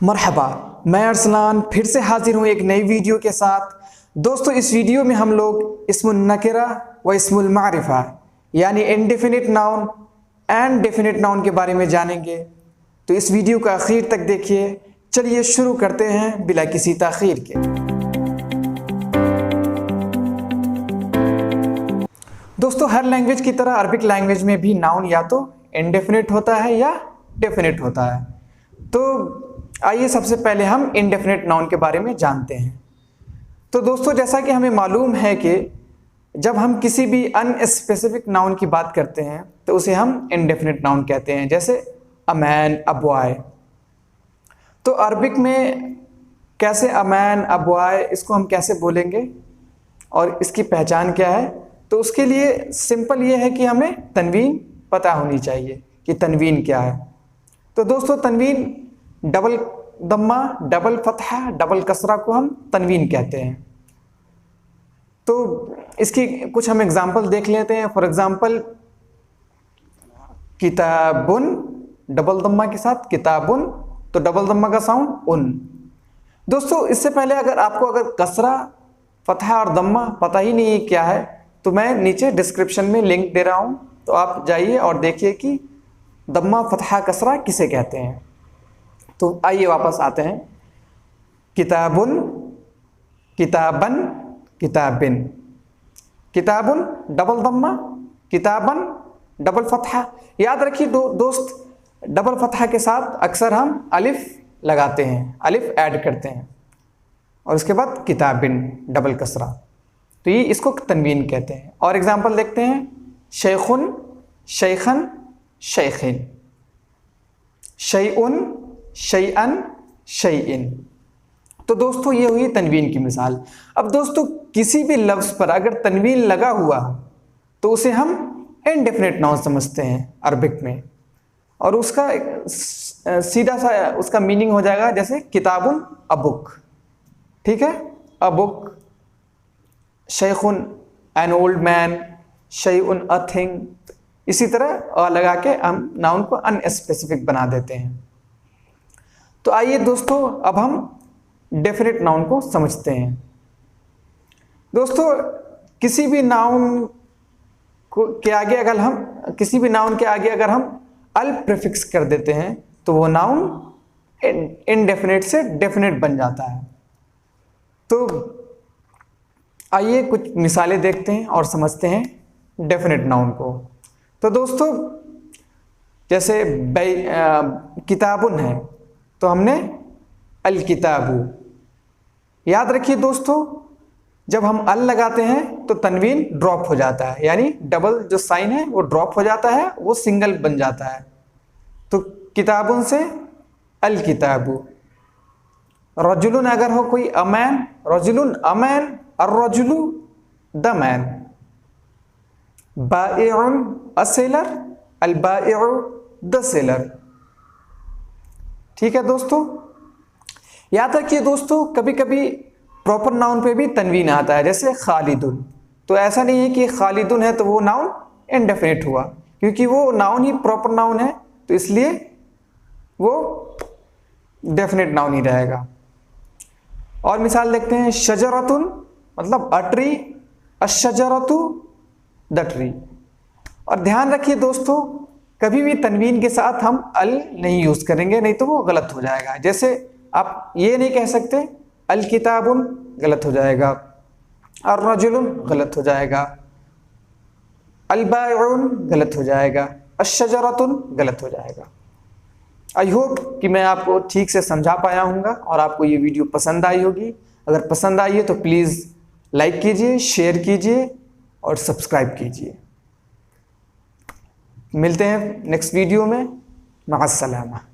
मरहबा, मैं अरसलान फिर से हाजिर हूँ एक नई वीडियो के साथ। दोस्तों, इस वीडियो में हम लोग इस्मुन नकिरा व इस्मुल मारिफा यानी indefinite noun and definite noun के बारे में जानेंगे। तो इस वीडियो का आखिर तक देखिए। चलिए शुरू करते हैं बिला किसी ताखीर के। दोस्तों, हर लैंग्वेज की तरह अरबिक लैंग्वेज में भी नाउन या तो इनडेफिनिट होता है या डेफिनिट होता है। तो आइए सबसे पहले हम इनडेफिनिट नाउन के बारे में जानते हैं। तो दोस्तों, जैसा कि हमें मालूम है कि जब हम किसी भी अनस्पेसिफिक नाउन की बात करते हैं तो उसे हम इनडेफिनिट नाउन कहते हैं, जैसे अ मैन, अ बॉय। तो अरबिक में कैसे अ मैन, अ बॉय, इसको हम कैसे बोलेंगे और इसकी पहचान क्या है? तो उसके लिए सिंपल ये है कि हमें तनवीन पता होनी चाहिए कि तनवीन क्या है। तो दोस्तों, तनवीन डबल दम्मा, डबल फतहा, डबल कसरा को हम तनवीन कहते हैं। तो इसकी कुछ हम एग्जांपल देख लेते हैं। फॉर एग्जांपल, किताबुन डबल दम्मा के साथ किताबुन, तो डबल दम्मा का साउंड उन। दोस्तों, इससे पहले अगर कसरा, फतहा और दम्मा पता ही नहीं है क्या है, तो मैं नीचे डिस्क्रिप्शन में लिंक दे रहा हूं, तो आप जाइए और देखिए कि दम्मा, फतहा, कसरा किसे कहते हैं। तो आइए वापस आते हैं। किताबुन, किताबन, किताबिन। किताबुन डबल दम्मा, किताबन डबल फतहा। याद रखिए दोस्त, डबल फतहा के साथ अक्सर हम अलिफ लगाते हैं, अलिफ ऐड करते हैं, और उसके बाद किताबिन डबल कसरा। तो ये इसको तनवीन कहते हैं। और एग्जांपल देखते हैं, शेखुन, शेखन, शेखिन, शैउन, शैअन, शैइन। तो दोस्तों, ये हुई तनवीन की मिसाल। अब दोस्तों, किसी भी लफ्ज़ पर अगर तनवीन लगा हुआ तो उसे हम इनडेफिनिट नाउन समझते हैं अरबिक में, और उसका सीधा सा उसका मीनिंग हो जाएगा जैसे किताबुन अ बुक। ठीक है, अ बुक, शेखुन एन ओल्ड मैन, शैउन अ थिंग। इसी तरह लगा के हम नाउन को अनस्पेसिफिक बना देते हैं। तो आइए दोस्तों, अब हम डेफिनिट नाउन को समझते हैं। दोस्तों, किसी भी नाउन के आगे अगर हम अल प्रीफिक्स कर देते हैं तो वो नाउन इनडेफिनिट से डेफिनिट बन जाता है। तो आइए कुछ मिसालें देखते हैं और समझते हैं डेफिनिट नाउन को। तो दोस्तों, जैसे किताबुन है तो हमने अल किताबु। याद रखिए दोस्तों, जब हम अल लगाते हैं तो तनवीन ड्रॉप हो जाता है, यानी डबल जो साइन है वो ड्रॉप हो जाता है, वो सिंगल बन जाता है। तो किताबुन से अल किताबु। रजुलुन अगर हो कोई अमैन, रजुलुन अमैन, अर्रजुलु द मैन। बाइउन अ सेलर, अल बाइउ द सेलर। ठीक है दोस्तों, याद रखिए दोस्तों, कभी कभी प्रॉपर नाउन पे भी तनवीन आता है, जैसे खालिदुन। तो ऐसा नहीं है कि खालिदुन है तो वो नाउन इनडेफिनिट हुआ, क्योंकि वो नाउन ही प्रॉपर नाउन है, तो इसलिए वो डेफिनिट नाउन ही रहेगा। और मिसाल देखते हैं, शजरतुन मतलब अ ट्री, अशजरतु द ट्री। और ध्यान रखिए दोस्तों, कभी भी तनवीन के साथ हम अल नहीं यूज करेंगे, नहीं तो वो गलत हो जाएगा। जैसे आप ये नहीं कह सकते अल किताबुन, गलत हो जाएगा। अर्रजुलुन गलत हो जाएगा, अल बाइउन गलत हो जाएगा, अशजरतुन गलत हो जाएगा। आई होप कि मैं आपको ठीक से समझा पाया हूँगा और आपको ये वीडियो पसंद आई होगी। अगर पसंद आई है तो प्लीज़ लाइक कीजिए, शेयर कीजिए और सब्सक्राइब कीजिए। मिलते हैं नेक्स्ट वीडियो में। माअस्सलामा।